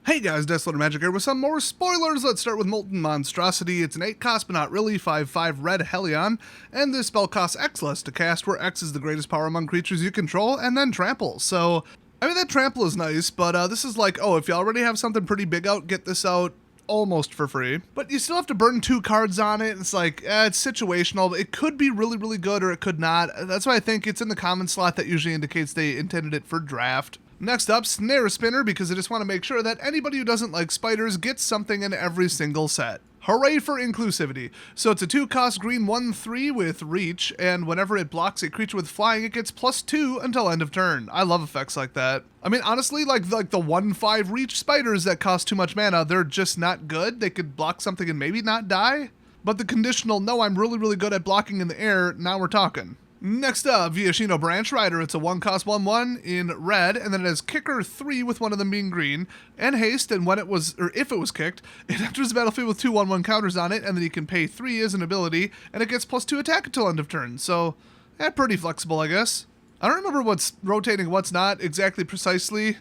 Hey guys, Desolate Magic here with some more spoilers. Let's start with Molten Monstrosity. It's an 8 cost, but not really, 5/5 red Hellion, and this spell costs X less to cast, where X is the greatest power among creatures you control, and then Trample. So, I mean, that Trample is nice, but this is like, oh, if you already have something pretty big out, get this out almost for free. But you still have to burn 2 cards on it. It's like, it's situational. It could be really, really good, or it could not. That's why I think it's in the common slot that usually indicates they intended it for draft. Next up, Snare Spinner, because I just want to make sure that anybody who doesn't like spiders gets something in every single set. Hooray for inclusivity. So it's a 2 cost green 1/3 with reach, and whenever it blocks a creature with flying, it gets +2 until end of turn. I love effects like that. I mean, honestly, like the 1/5 reach spiders that cost too much mana, they're just not good. They could block something and maybe not die. But the conditional, no, I'm really, really good at blocking in the air, now we're talking. Next up, Viashino Branch Rider. It's a 1 cost 1/1 in red, and then it has Kicker 3 with one of them being green, and haste, and when it was, or if it was kicked, it enters the battlefield with 2 1/1 counters on it, and then you can pay 3 as an ability, and it gets +2 attack until end of turn. So, pretty flexible, I guess. I don't remember what's rotating, what's not exactly precisely,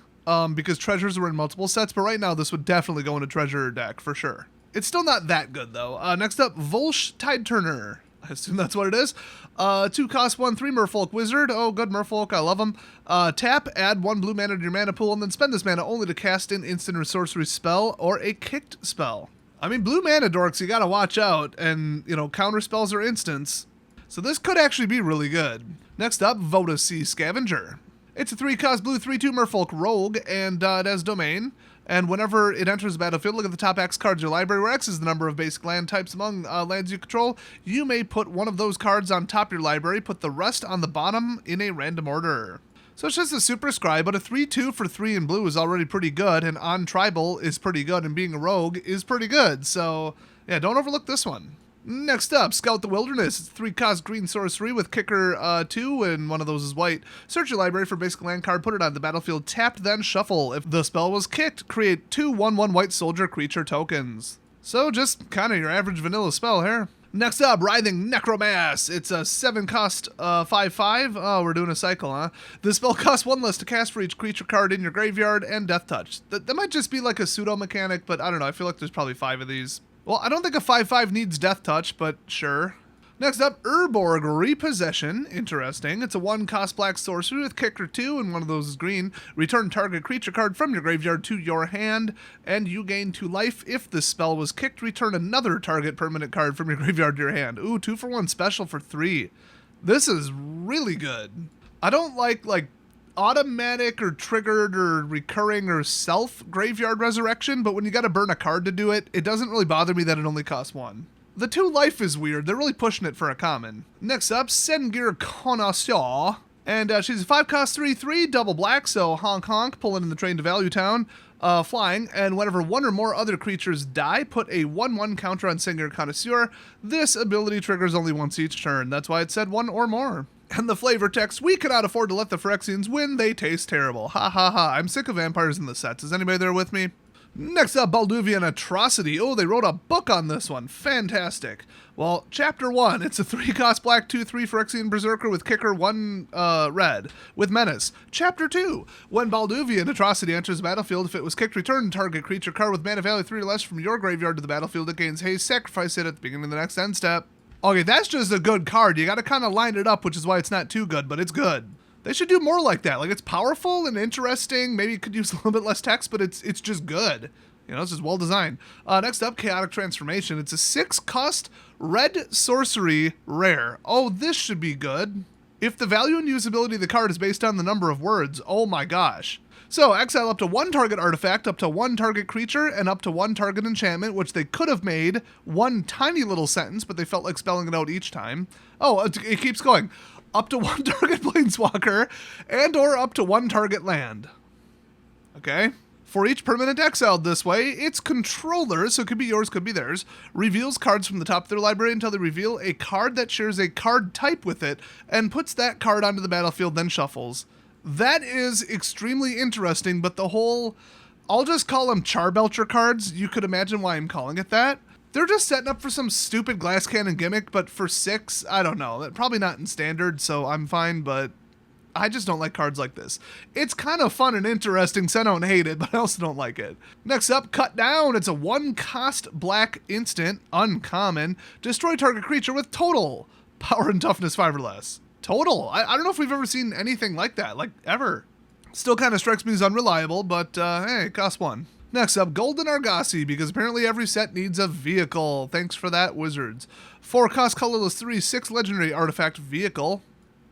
because treasures were in multiple sets, but right now this would definitely go in a treasure deck, for sure. It's still not that good, though. Next up, Volsh Tide Turner. I assume that's what it is. 2 cost 1/3 Merfolk Wizard. Oh, good Merfolk, I love them. Tap, add 1 blue mana to your mana pool, and then spend this mana only to cast an instant or sorcery spell or a kicked spell. I mean, blue mana dorks, you gotta watch out, and, you know, counter spells are instants. So this could actually be really good. Next up, Voda Sea Scavenger. It's a 3 cost blue 3/2 Merfolk Rogue, and it has Domain. And whenever it enters the battlefield, look at the top X cards of your library, where X is the number of basic land types among lands you control. You may put one of those cards on top of your library, put the rest on the bottom in a random order. So it's just a super scry, but a 3/2 for 3 in blue is already pretty good, and on tribal is pretty good, and being a rogue is pretty good. So, yeah, don't overlook this one. Next up, Scout the Wilderness. It's 3 cost green sorcery with Kicker 2, and one of those is white. Search your library for basic land card, put it on the battlefield, tapped, then shuffle. If the spell was kicked, create 2 1/1 white soldier creature tokens. So just kind of your average vanilla spell here. Next up, Writhing Necromass. It's a 7 cost 5/5. Oh, we're doing a cycle, huh? The spell costs 1 less to cast for each creature card in your graveyard, and Death Touch. That might just be like a pseudo mechanic, but I don't know. I feel like there's probably 5 of these. Well, I don't think a 5/5 needs Death Touch, but sure. Next up, Urborg Repossession. Interesting. It's a 1 cost black sorcery with Kicker 2, and one of those is green. Return target creature card from your graveyard to your hand, and you gain 2 life. If the spell was kicked, return another target permanent card from your graveyard to your hand. Ooh, 2 for 1 special for 3. This is really good. I don't like automatic or triggered or recurring or self graveyard resurrection, but when you gotta burn a card to do it, it doesn't really bother me that it only costs 1. The 2 life is weird. They're really pushing it for a common. Next up, Sengir Connoisseur. And she's a 5 cost 3/3, double black, so honk honk, pulling in the train to Value Town, flying, and whenever 1 or more other creatures die, put a 1/1 counter on Sengir Connoisseur. This ability triggers only once each turn. That's why it said 1 or more. And the flavor text, we cannot afford to let the Phyrexians win, they taste terrible. Ha ha ha, I'm sick of vampires in the sets. Is anybody there with me? Next up, Balduvian Atrocity. Oh, they wrote a book on this one. Fantastic. Well, Chapter 1, it's a 3 cost black 2/3 Phyrexian Berserker with Kicker 1 red, with Menace. Chapter 2, when Balduvian Atrocity enters the battlefield, if it was kicked, return target creature card with mana value 3 or less from your graveyard to the battlefield. It gains haste, sacrifice it at the beginning of the next end step. Okay, that's just a good card. You gotta kind of line it up, which is why it's not too good, but it's good. They should do more like that. Like, it's powerful and interesting. Maybe it could use a little bit less text, but it's just good. You know, it's just well designed. Next up, Chaotic Transformation. It's a 6 cost red sorcery rare. Oh, this should be good. If the value and usability of the card is based on the number of words, oh my gosh. So, exile up to 1 target artifact, up to 1 target creature, and up to 1 target enchantment, which they could have made 1 tiny little sentence, but they felt like spelling it out each time. Oh, it keeps going. Up to 1 target planeswalker, and or up to 1 target land. Okay. For each permanent exiled this way, its controller, so it could be yours, could be theirs, reveals cards from the top of their library until they reveal a card that shares a card type with it, and puts that card onto the battlefield, then shuffles. That is extremely interesting, but the whole, I'll just call them Charbelcher cards. You could imagine why I'm calling it that. They're just setting up for some stupid glass cannon gimmick, but for 6, I don't know. Probably not in standard, so I'm fine, but I just don't like cards like this. It's kind of fun and interesting, so I don't hate it, but I also don't like it. Next up, Cut Down. It's a 1-cost black instant, uncommon. Destroy target creature with total power and toughness 5 or less. Total. I don't know if we've ever seen anything like that, like ever. Still kind of strikes me as unreliable, but hey, it costs 1. Next up, Golden Argosy, because apparently every set needs a vehicle. Thanks for that, Wizards. 4-cost colorless 3/6 legendary artifact vehicle.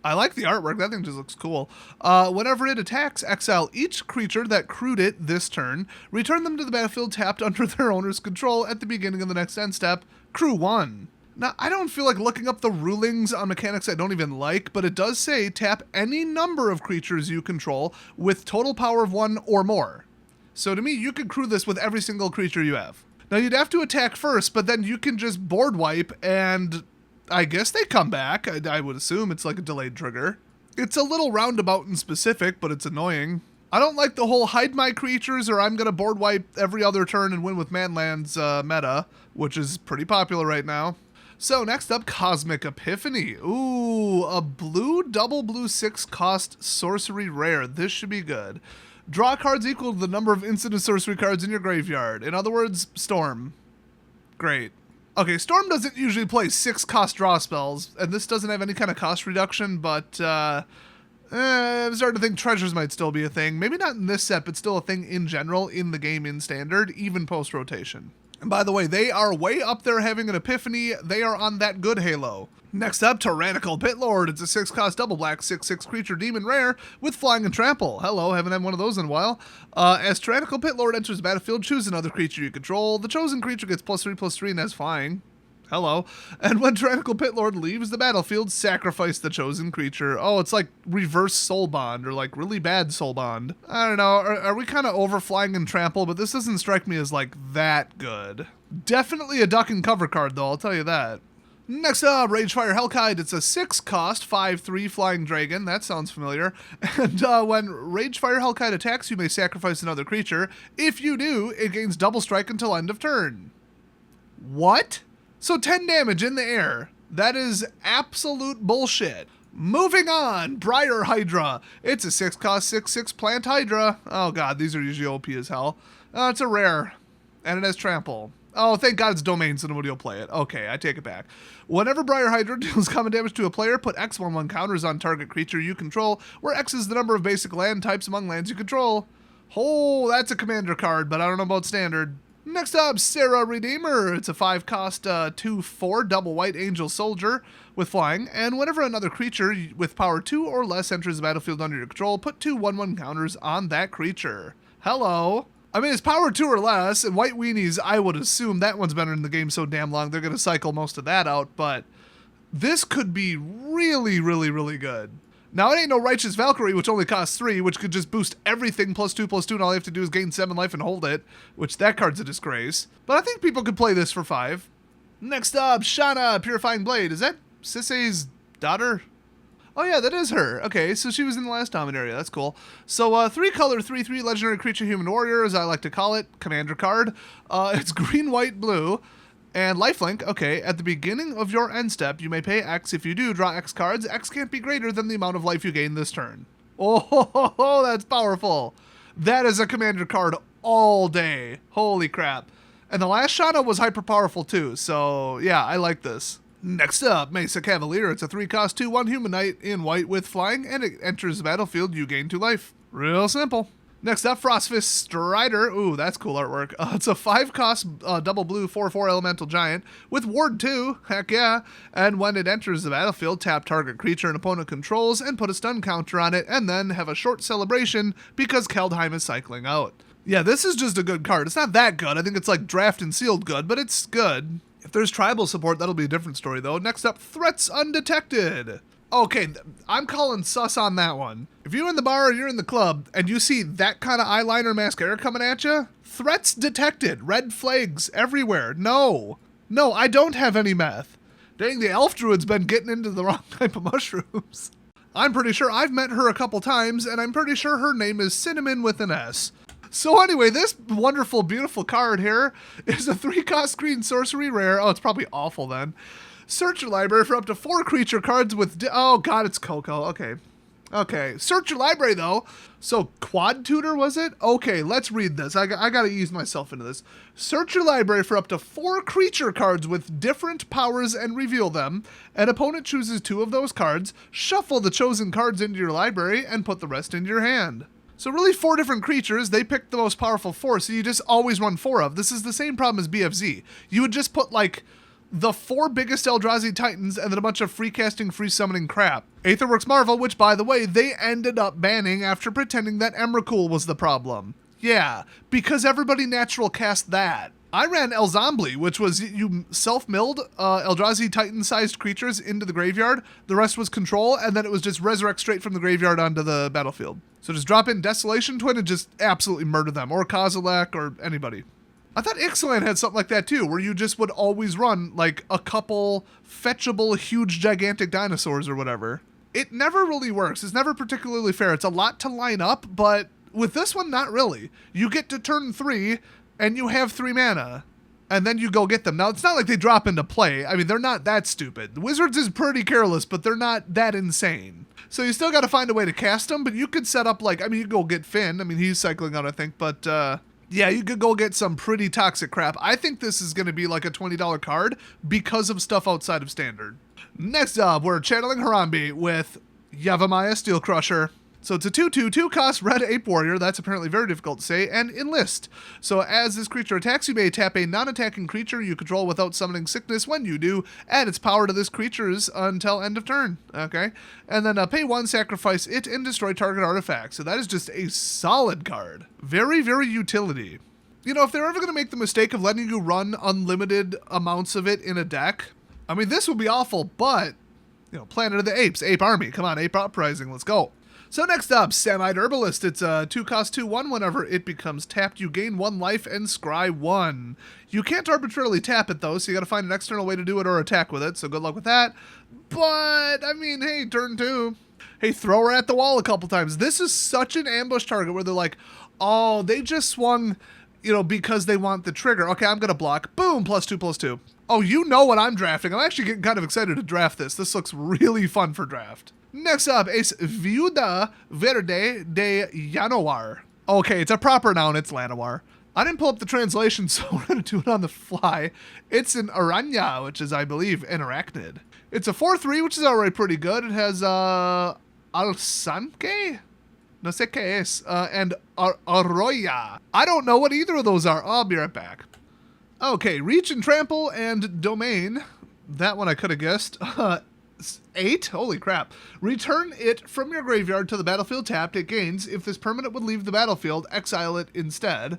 I like the artwork. That thing just looks cool. Whenever it attacks, exile each creature that crewed it this turn. Return them to the battlefield tapped under their owner's control at the beginning of the next end step. Crew 1. Now, I don't feel like looking up the rulings on mechanics I don't even like, but it does say tap any number of creatures you control with total power of 1 or more. So to me, you could crew this with every single creature you have. Now, you'd have to attack first, but then you can just board wipe, and I guess they come back. I would assume it's like a delayed trigger. It's a little roundabout and specific, but it's annoying. I don't like the whole hide my creatures or I'm going to board wipe every other turn and win with manlands meta, which is pretty popular right now. So next up, Cosmic Epiphany. Ooh, a blue, double blue 6-cost sorcery rare. This should be good. Draw cards equal to the number of instant sorcery cards in your graveyard. In other words, Storm. Great. Okay, Storm doesn't usually play 6-cost draw spells, and this doesn't have any kind of cost reduction, but I'm starting to think treasures might still be a thing. Maybe not in this set, but still a thing in general in the game in Standard, even post-rotation. And by the way, they are way up there having an epiphany. They are on that good Halo. Next up, Tyrannical Pitlord. It's a 6-cost double black 6/6 creature demon rare with flying and trample. Hello, haven't had one of those in a while. As Tyrannical Pitlord enters the battlefield, choose another creature you control. The chosen creature gets +3/+3 and has flying. Hello. And when Tyrannical Pitlord leaves the battlefield, sacrifice the chosen creature. Oh, it's like reverse Soul Bond, or like really bad Soul Bond. I don't know, are we kind of over flying and trample, but this doesn't strike me as like that good. Definitely a duck and cover card though, I'll tell you that. Next up, Ragefire Hellkite. It's a 6-cost 5/3 flying dragon. That sounds familiar. And when Ragefire Hellkite attacks, you may sacrifice another creature. If you do, it gains double strike until end of turn. What? So 10 damage in the air. That is absolute bullshit. Moving on, Briar Hydra. It's a 6-cost 6/6 plant Hydra. Oh god, these are usually OP as hell. It's a rare, and it has trample. Oh, thank god it's domain, so nobody will play it. Okay, I take it back. Whenever Briar Hydra deals common damage to a player, put X/1/1 counters on target creature you control, where X is the number of basic land types among lands you control. Oh, that's a commander card, but I don't know about standard. Next up, Sarah Redeemer. It's a 5-cost 2/4 double white angel soldier with flying, and whenever another creature with power 2 or less enters the battlefield under your control, put 2 1/1 counters on that creature. Hello. I mean, it's power 2 or less, and white weenies, I would assume that one's been in the game so damn long, they're going to cycle most of that out, but this could be really, really, really good. Now, it ain't no Righteous Valkyrie, which only costs 3, which could just boost everything +2/+2, and all you have to do is gain 7 life and hold it, which that card's a disgrace. But I think people could play this for 5. Next up, Shana, Purifying Blade. Is that Sisei's daughter? Oh yeah, that is her. Okay, so she was in the last Dominaria. That's cool. So 3-color, 3/3 legendary creature human warrior, as I like to call it, commander card. It's green, white, blue. And lifelink, okay, at the beginning of your end step, you may pay X. If you do, draw X cards. X can't be greater than the amount of life you gain this turn. Oh, that's powerful. That is a commander card all day. Holy crap. And the last Shana was hyper powerful too, so yeah, I like this. Next up, Mesa Cavalier. It's a 3-cost 2/1 human knight in white with flying, and it enters the battlefield, you gain 2 life. Real simple. Next up, Frostfist Strider. Ooh, that's cool artwork. It's a 5-cost double blue 4/4 elemental giant with ward 2. Heck yeah. And when it enters the battlefield, tap target creature an opponent controls and put a stun counter on it, and then have a short celebration because Kaldheim is cycling out. Yeah, this is just a good card. It's not that good. I think it's like draft and sealed good, but it's good. If there's tribal support, that'll be a different story though. Next up, Threats Undetected. Okay, I'm calling sus on that one. If you're in the bar or you're in the club and you see that kind of eyeliner mascara coming at you, threats detected, red flags everywhere. No, I don't have any meth. Dang, the elf druid's been getting into the wrong type of mushrooms. I'm pretty sure I've met her a couple times, and I'm pretty sure her name is Cinnamon with an S. So anyway, this wonderful, beautiful card here is a 3-cost green sorcery rare. Oh, it's probably awful then. Search your library for up to 4 creature cards with... oh god, it's Coco. Okay. Okay, search your library though. So quad tutor was it? Okay, let's read this. I gotta ease myself into this. Search your library for up to 4 creature cards with different powers and reveal them. An opponent chooses 2 of those cards, shuffle the chosen cards into your library, and put the rest into your hand. So really 4 different creatures, they picked the most powerful 4, so you just always run 4 of. This is the same problem as BFZ. You would just put like the 4 biggest Eldrazi Titans and then a bunch of free casting, free summoning crap. Aetherworks Marvel, which by the way, they ended up banning after pretending that Emrakul was the problem. Yeah, because everybody natural cast that. I ran Elzombly, which was you self-milled Eldrazi Titan-sized creatures into the graveyard. The rest was control, and then it was just resurrect straight from the graveyard onto the battlefield. So just drop in Desolation Twin and just absolutely murder them, or Kozilek, or anybody. I thought Ixalan had something like that too, where you just would always run like a couple fetchable, huge, gigantic dinosaurs or whatever. It never really works. It's never particularly fair. It's a lot to line up, but with this one, not really. You get to turn 3, and you have 3 mana, and then you go get them. Now, it's not like they drop into play. I mean, they're not that stupid. Wizards is pretty careless, but they're not that insane. So you still got to find a way to cast them, but you could set up like, I mean, you go get Finn. I mean, he's cycling out, I think, but yeah, you could go get some pretty toxic crap. I think this is going to be like a $20 card because of stuff outside of standard. Next up, we're channeling Harambe with Yavimaya Steel Crusher. So it's a 2/2, 2-cost red ape warrior, that's apparently very difficult to say, and enlist. So as this creature attacks, you may tap a non-attacking creature you control without summoning sickness. When you do, add its power to this creature's until end of turn. Okay? And then pay 1, sacrifice it, and destroy target artifact. So that is just a solid card. Very, very utility. You know, if they're ever going to make the mistake of letting you run unlimited amounts of it in a deck, I mean, this would be awful, but, you know, Planet of the Apes, Ape Army, come on, Ape Uprising, let's go. So next up, Samite Herbalist. It's a 2-cost 2/1. Whenever it becomes tapped, you gain 1 life and scry 1. You can't arbitrarily tap it though, so you gotta find an external way to do it or attack with it, so good luck with that. But, I mean, hey, turn 2. Hey, throw her at the wall a couple times. This is such an ambush target where they're like, oh, they just swung, you know, because they want the trigger. Okay, I'm gonna block. Boom, +2/+2. Oh, you know what I'm drafting. I'm actually getting kind of excited to draft this. This looks really fun for draft. Next up is Viuda Verde de Llanowar. Okay, it's a proper noun, it's Llanowar. I didn't pull up the translation, so we're going to do it on the fly. It's an Aranya, which is, I believe, an arachnid. It's a 4/3, which is already pretty good. It has Alsanque? No sé qué es. And Arroya. I don't know what either of those are. I'll be right back. Okay, Reach and Trample and Domain. That one I could have guessed. 8? Holy crap. Return it from your graveyard to the battlefield tapped. It gains. If this permanent would leave the battlefield, exile it instead.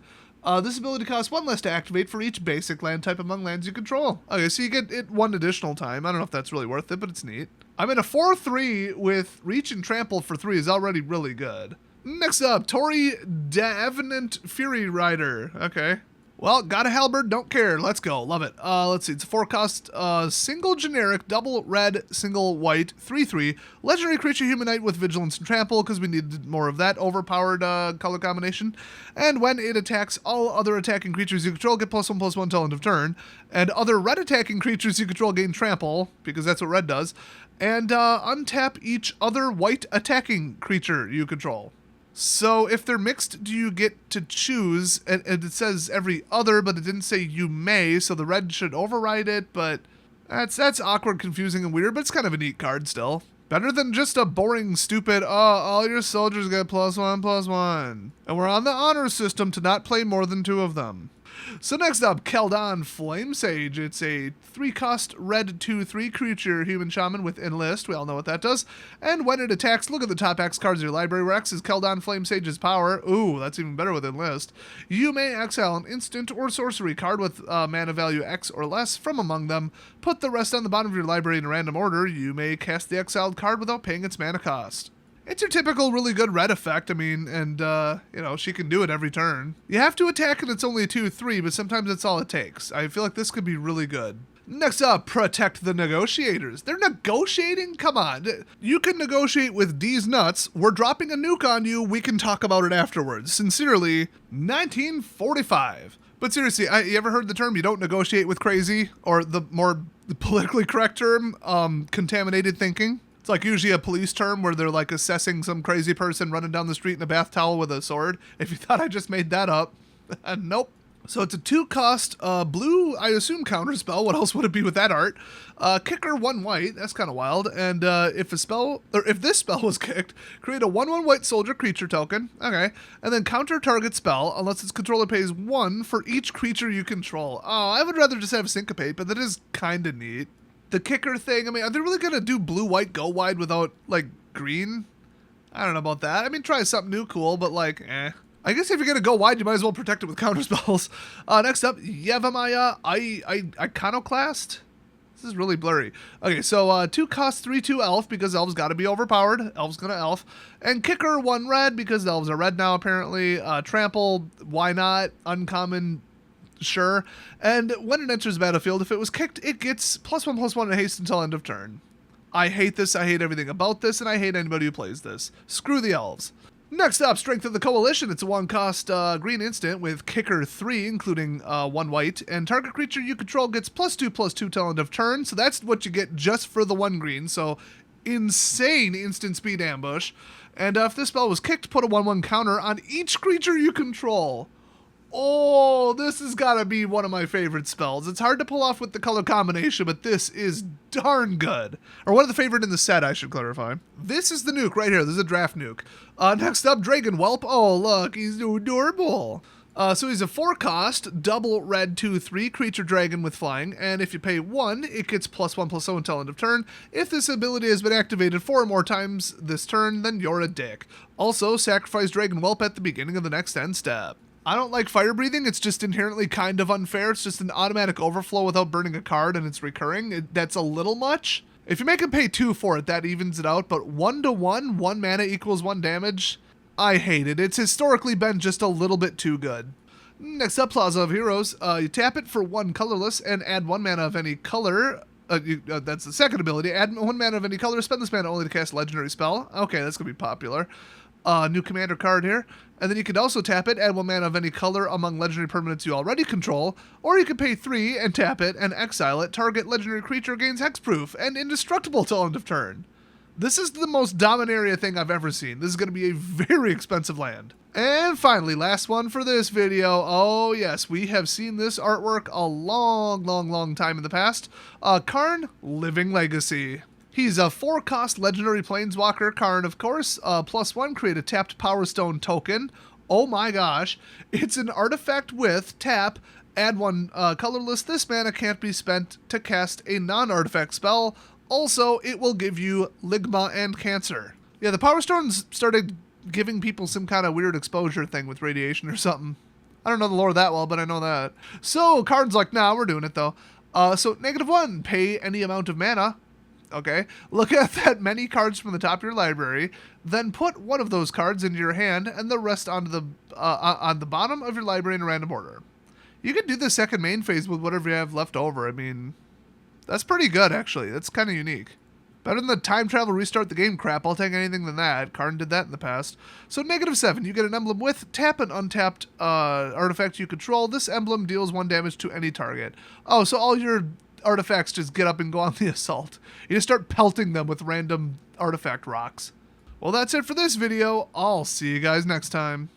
This ability costs 1 less to activate for each basic land type among lands you control. Okay, so you get it 1 additional time. I don't know if that's really worth it, but it's neat. I'm in a 4/3 with Reach and Trample for 3 is already really good. Next up, Tori Davenant Fury Rider. Okay. Well, got a halberd, don't care. Let's go. Love it. Let's see. It's a 4-cost, single generic, double red, single white, 3/3. Legendary creature humanite with vigilance and trample, because we needed more of that overpowered color combination. And when it attacks, all other attacking creatures you control get +1/+1 until end of turn. And other red attacking creatures you control gain trample, because that's what red does. And untap each other white attacking creature you control. So if they're mixed, do you get to choose? And it says every other, but it didn't say you may, so the red should override it, but that's awkward, confusing, and weird, but it's kind of a neat card still. Better than just a boring, stupid, all your soldiers get +1/+1. And we're on the honor system to not play more than 2 of them. So next up, Keldon Flame Sage. It's a 3-cost red 2/3 creature human shaman with enlist. We all know what that does. And when it attacks, look at the top X cards of your library where X is Keldon Flame Sage's power. Ooh, that's even better with enlist. You may exile an instant or sorcery card with mana value X or less from among them. Put the rest on the bottom of your library in a random order. You may cast the exiled card without paying its mana cost. It's your typical really good red effect, I mean, and, you know, she can do it every turn. You have to attack and it's only a 2/3, but sometimes that's all it takes. I feel like this could be really good. Next up, Protect the Negotiators. They're negotiating? Come on. You can negotiate with D's nuts. We're dropping a nuke on you. We can talk about it afterwards. Sincerely, 1945. But seriously, you ever heard the term, you don't negotiate with crazy? Or the more politically correct term, contaminated thinking? It's like usually a police term where they're like assessing some crazy person running down the street in a bath towel with a sword. If you thought I just made that up, nope. So it's a 2-cost blue, I assume, counter spell. What else would it be with that art? Kicker 1 white. That's kind of wild. And if this spell was kicked, create a 1/1 white soldier creature token. Okay. And then counter target spell unless its controller pays 1 for each creature you control. Oh, I would rather just have syncopate, but that is kind of neat. The kicker thing, I mean, are they really going to do blue white go wide without like green? I don't know about that. I mean, try something new, cool, but like, eh. I guess if you're going to go wide, you might as well protect it with counterspells. Next up, Yevamaya Iconoclast. This is really blurry. Okay, so 2-cost 3/2 elf because elves got to be overpowered. Elf's going to elf. And kicker 1 red because elves are red now apparently. Trample, why not? Uncommon, sure. And when it enters the battlefield, if it was kicked, it gets +1/+1 in haste until end of turn. I hate this. I hate everything about this, and I hate anybody who plays this. Screw the elves. Next up, Strength of the Coalition. It's a 1-cost green instant with kicker 3, including 1 white, and target creature you control gets +2/+2 till end of turn. So that's what you get just for the 1 green. So insane instant speed ambush. And if this spell was kicked, put a 1/1 counter on each creature you control. Oh, this has got to be one of my favorite spells. It's hard to pull off with the color combination, but this is darn good. Or one of the favorite in the set, I should clarify. This is the nuke right here. This is a draft nuke. Next up, Dragon Whelp. Oh, look, he's so adorable. So he's a 4-cost, double red 2/3 creature dragon with flying, and if you pay 1, it gets +1/+0 until end of turn. If this ability has been activated 4 or more times this turn, then you're a dick. Also, sacrifice Dragon Whelp at the beginning of the next end step. I don't like fire breathing. It's just inherently kind of unfair. It's just an automatic overflow without burning a card, and it's recurring. That's a little much. If you make him pay 2 for it, that evens it out, but 1/1, 1 mana equals 1 damage, I hate it. It's historically been just a little bit too good. Next up, Plaza of Heroes. You tap it for 1 colorless and add 1 mana of any color. That's the second ability. Add 1 mana of any color. Spend this mana only to cast a legendary spell. Okay, that's going to be popular. New commander card here. And then you could also tap it, add 1 mana of any color among legendary permanents you already control, or you could pay 3 and tap it and exile it. Target legendary creature gains hexproof and indestructible till end of turn. This is the most Dominaria thing I've ever seen. This is going to be a very expensive land. And finally, last one for this video. Oh yes, we have seen this artwork a long time in the past. Karn, Living Legacy. He's a 4-cost legendary planeswalker, Karn, of course. +1, create a tapped Power Stone token. Oh my gosh. It's an artifact with tap, add 1 colorless. This mana can't be spent to cast a non-artifact spell. Also, it will give you Ligma and Cancer. Yeah, the Power Stones started giving people some kind of weird exposure thing with radiation or something. I don't know the lore that well, but I know that. So, Karn's like, nah, we're doing it though. So, -1, pay any amount of mana. Okay, look at that many cards from the top of your library, then put 1 of those cards into your hand and the rest onto the on the bottom of your library in a random order. You could do the second main phase with whatever you have left over. I mean, that's pretty good actually. That's kind of unique. Better than the time travel restart the game crap. I'll take anything than that. Karn did that in the past. So -7, you get an emblem with tap an untapped artifact you control. This emblem deals 1 damage to any target. Oh, so all your artifacts just get up and go on the assault. You just start pelting them with random artifact rocks. Well, that's it for this video. I'll see you guys next time.